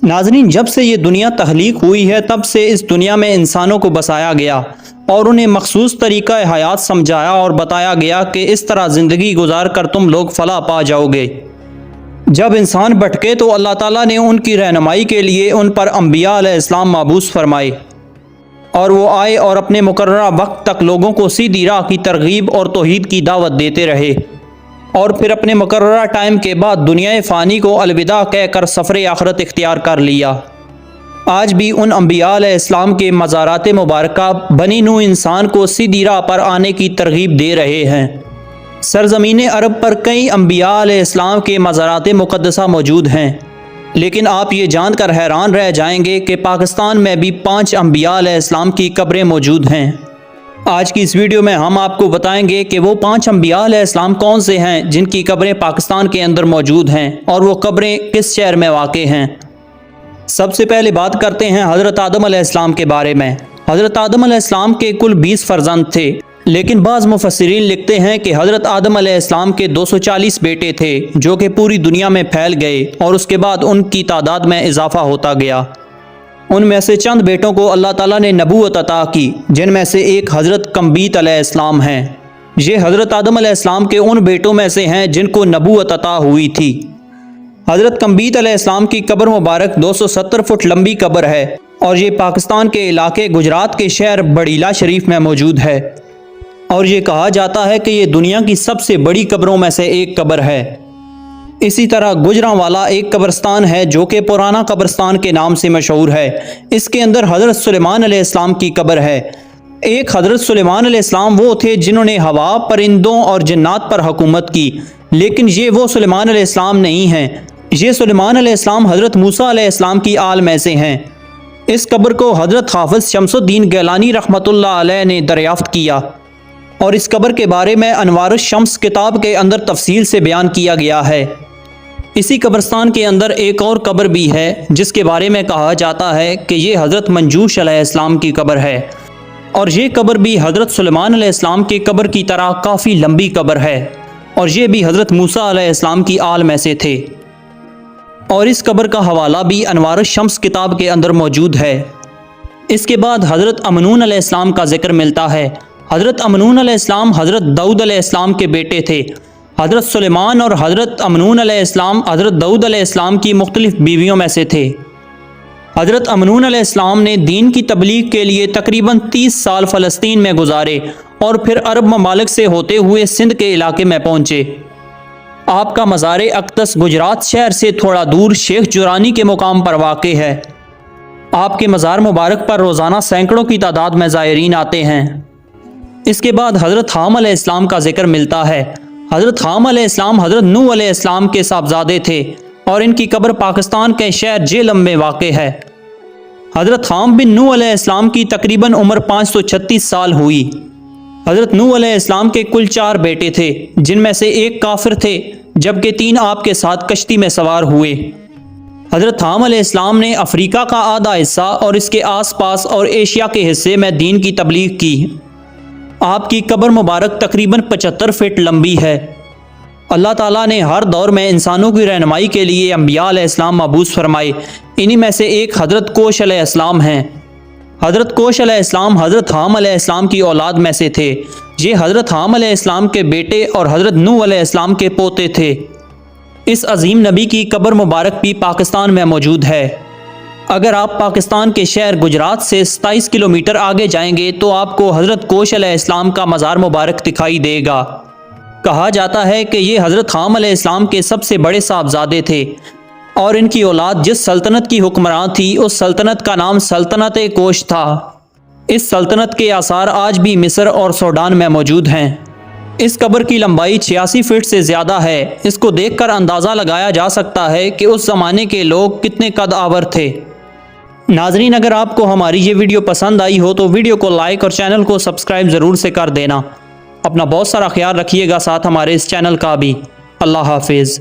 ناظرین، جب سے یہ دنیا تخلیق ہوئی ہے تب سے اس دنیا میں انسانوں کو بسایا گیا اور انہیں مخصوص طریقہ حیات سمجھایا اور بتایا گیا کہ اس طرح زندگی گزار کر تم لوگ فلاح پا جاؤ گے۔ جب انسان بھٹکے تو اللہ تعالیٰ نے ان کی رہنمائی کے لیے ان پر انبیاء علیہ السلام مبعوث فرمائے، اور وہ آئے اور اپنے مقررہ وقت تک لوگوں کو سیدھی راہ کی ترغیب اور توحید کی دعوت دیتے رہے، اور پھر اپنے مقررہ ٹائم کے بعد دنیا فانی کو الوداع کہہ کر سفر آخرت اختیار کر لیا۔ آج بھی ان انبیاء علیہ السلام کے مزارات مبارکہ بنی نوع انسان کو سیدھی راہ پر آنے کی ترغیب دے رہے ہیں۔ سرزمین عرب پر کئی انبیاء علیہ السلام کے مزارات مقدسہ موجود ہیں، لیکن آپ یہ جان کر حیران رہ جائیں گے کہ پاکستان میں بھی 5 انبیاء علیہ السلام کی قبریں موجود ہیں۔ آج کی اس ویڈیو میں ہم آپ کو بتائیں گے کہ وہ 5 انبیاء علیہ السلام کون سے ہیں جن کی قبریں پاکستان کے اندر موجود ہیں، اور وہ قبریں کس شہر میں واقع ہیں۔ سب سے پہلے بات کرتے ہیں حضرت آدم علیہ السلام کے بارے میں۔ حضرت آدم علیہ السلام کے کل 20 فرزند تھے، لیکن بعض مفسرین لکھتے ہیں کہ حضرت آدم علیہ السلام کے 240 بیٹے تھے جو کہ پوری دنیا میں پھیل گئے، اور اس کے بعد ان کی تعداد میں اضافہ ہوتا گیا۔ ان میں سے چند بیٹوں کو اللہ تعالیٰ نے نبوت عطا کی، جن میں سے ایک حضرت قمبیت علیہ السلام ہیں۔ یہ حضرت آدم علیہ السلام کے ان بیٹوں میں سے ہیں جن کو نبوت عطا ہوئی تھی۔ حضرت قمبیت علیہ السلام کی قبر مبارک 270 فٹ لمبی قبر ہے، اور یہ پاکستان کے علاقے گجرات کے شہر بڑیلا شریف میں موجود ہے، اور یہ کہا جاتا ہے کہ یہ دنیا کی سب سے بڑی قبروں میں سے ایک قبر ہے۔ اسی طرح گجراں والا ایک قبرستان ہے جو کہ پرانا قبرستان کے نام سے مشہور ہے۔ اس کے اندر حضرت سلیمان علیہ السلام کی قبر ہے۔ ایک حضرت سلیمان علیہ السلام وہ تھے جنہوں نے ہوا، پرندوں اور جنات پر حکومت کی، لیکن یہ وہ سلیمان علیہ السلام نہیں ہیں۔ یہ سلیمان علیہ السلام حضرت موسیٰ علیہ السلام کی آل میں سے ہیں۔ اس قبر کو حضرت حافظ شمس الدین گیلانی رحمۃ اللہ علیہ نے دریافت کیا، اور اس قبر کے بارے میں انوار الشمس کتاب کے اندر تفصیل سے بیان کیا گیا ہے۔ اسی قبرستان کے اندر ایک اور قبر بھی ہے جس کے بارے میں کہا جاتا ہے کہ یہ حضرت منجوش علیہ السلام کی قبر ہے، اور یہ قبر بھی حضرت سلیمان علیہ السلام کی قبر کی طرح کافی لمبی قبر ہے، اور یہ بھی حضرت موسیٰ علیہ السلام کی آل میں سے تھے، اور اس قبر کا حوالہ بھی انوار الشمس کتاب کے اندر موجود ہے۔ اس کے بعد حضرت امنون علیہ السلام کا ذکر ملتا ہے۔ حضرت امنون علیہ السلام حضرت داؤد علیہ السلام کے بیٹے تھے۔ حضرت سلیمان اور حضرت امنون علیہ السلام حضرت داؤد علیہ السلام کی مختلف بیویوں میں سے تھے۔ حضرت امنون علیہ السلام نے دین کی تبلیغ کے لیے تقریباً 30 سال فلسطین میں گزارے، اور پھر عرب ممالک سے ہوتے ہوئے سندھ کے علاقے میں پہنچے۔ آپ کا مزار اقدس گجرات شہر سے تھوڑا دور شیخ جورانی کے مقام پر واقع ہے۔ آپ کے مزار مبارک پر روزانہ سینکڑوں کی تعداد میں زائرین آتے ہیں۔ اس کے بعد حضرت حام علیہ السلام کا ذکر ملتا ہے۔ حضرت حام علیہ السلام حضرت نوح علیہ السلام کے صاحبزادے تھے، اور ان کی قبر پاکستان کے شہر جہلم میں واقع ہے۔ حضرت حام بن نوح علیہ السلام کی تقریباً عمر 536 سال ہوئی۔ حضرت نوح علیہ السلام کے کل 4 بیٹے تھے، جن میں سے ایک کافر تھے، جبکہ 3 آپ کے ساتھ کشتی میں سوار ہوئے۔ حضرت حام علیہ السلام نے افریقہ کا آدھا حصہ اور اس کے آس پاس اور ایشیا کے حصے میں دین کی تبلیغ کی۔ آپ کی قبر مبارک تقریباً 75 فٹ لمبی ہے۔ اللہ تعالیٰ نے ہر دور میں انسانوں کی رہنمائی کے لیے انبیاء علیہ السلام مبعوث فرمائے۔ انہی میں سے ایک حضرت کوش علیہ السلام ہیں۔ حضرت کوش علیہ السلام حضرت حام علیہ السلام کی اولاد میں سے تھے۔ یہ حضرت حام علیہ السلام کے بیٹے اور حضرت نوح علیہ السلام کے پوتے تھے۔ اس عظیم نبی کی قبر مبارک بھی پاکستان میں موجود ہے۔ اگر آپ پاکستان کے شہر گجرات سے 27 کلومیٹر آگے جائیں گے تو آپ کو حضرت کوش علیہ السلام کا مزار مبارک دکھائی دے گا۔ کہا جاتا ہے کہ یہ حضرت حام علیہ السلام کے سب سے بڑے صاحبزادے تھے، اور ان کی اولاد جس سلطنت کی حکمران تھی اس سلطنت کا نام سلطنت کوش تھا۔ اس سلطنت کے آثار آج بھی مصر اور سوڈان میں موجود ہیں۔ اس قبر کی لمبائی 86 فٹ سے زیادہ ہے۔ اس کو دیکھ کر اندازہ لگایا جا سکتا ہے کہ اس زمانے کے لوگ کتنے قد آور تھے۔ ناظرین، اگر آپ کو ہماری یہ ویڈیو پسند آئی ہو تو ویڈیو کو لائک اور چینل کو سبسکرائب ضرور سے کر دینا۔ اپنا بہت سارا خیال رکھیے گا، ساتھ ہمارے اس چینل کا بھی۔ اللہ حافظ۔